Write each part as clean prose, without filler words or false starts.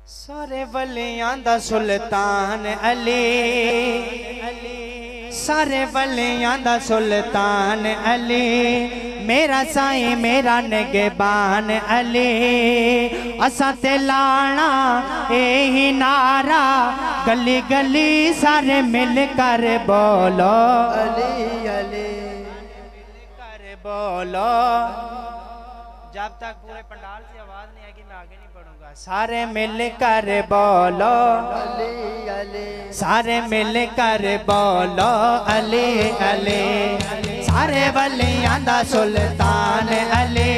सारे वलियां दा सुल्तान अली, सारे वलियां दा सुल्तान अली, मेरा साईं मेरा निगहबान अली। असा ते लाना यही नारा, गली गली सारे मिल कर बोलो अली अली, मिल कर बोलो। जब तक पूरे पंडाल से आवाज नहीं आएगी मैं आगे नहीं बढ़ूंगा। सारे मिल कर बोलो अली अली, सारे मिल कर बोलो अली अली। सारे वलियां दा सुल्तान अली,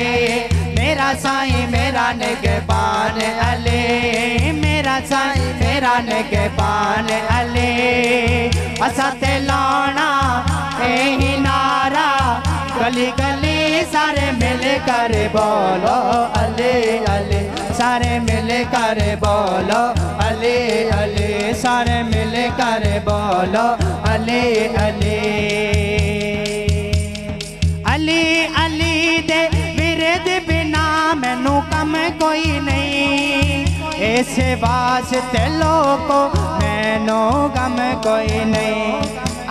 मेरा साईं मेरा निगहबान अली, मेरा साईं मेरा निगहबान अली। असा ते लाना यही नारा, गली गली सारे मिल कर बोलो अली अली, सारे मिल कर बोलो अली अली, सारे मिल कर बोलो अली अली। अली अली दे विरद बिना मैनू कम कोई नहीं, इस वास्ते लोको मैनू गम कोई नहीं।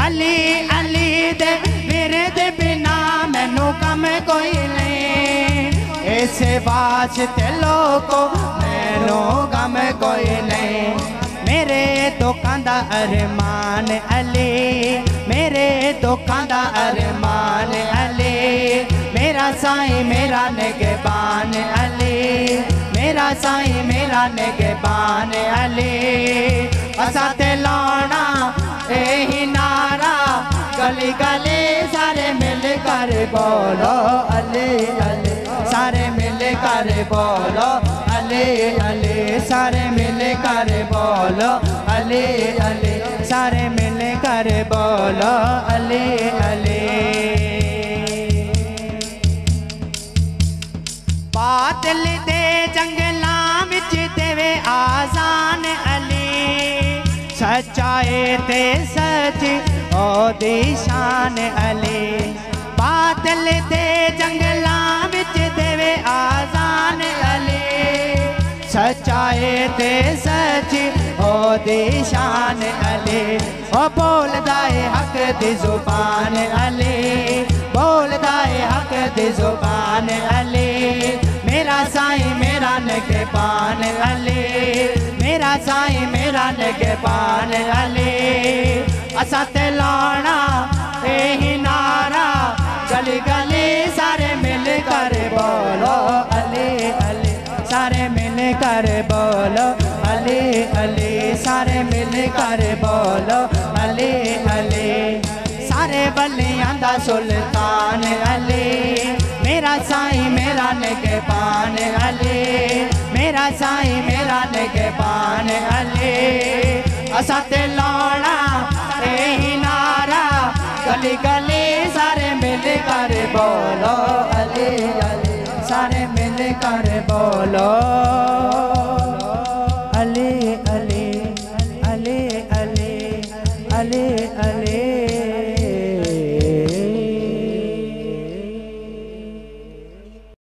अली अली दे विरद बिना मैनू कम कोई नहीं, इस वास्ते लोको मैनू गम कोई नहीं। मेरे दुखां दा अरमान अली, मेरे दुखां दा अरमान अली, मेरा साईं मेरा निगहबान अली, मेरा साईं मेरा निगहबान अली। असा ते लाना यही नारा, गली गली सारे मिल कर बोलो अली अली, सारे मिल कर बोलो अली अली, सारे मिल कर बोलो अली अली, सारे मिल कर बोलो अली अली। बादल दे जंगलां विच देवे आजान अली, सच्चाई ते सच ओ दी शान अली। बादल दे जंगलां विच देवे आजान अली, सच्चाई ते सच ओ दी शान अली। ओ बोलदा है हक दी जुबान अली, बोलदा है हक दी जुबान अली। मेरा साईं मेरा निगहबान अली, मेरा साईं मेरा निगहबान अली। असा ते लाना यही नारा, गली गली सारे मिल कर बोलो अली अली, सारे मिल कर बोलो अली अली, सारे मिल कर बोलो अली अली। सारे वलियां दा सुल्तान अली, मेरा साईं मेरा निगहबान अली, मेरा साईं मेरा निगहबान अली। असा ते लाना यही नारा, गली गली सारे मिल कर बोलो अली अली, सारे मिल कर बोलो।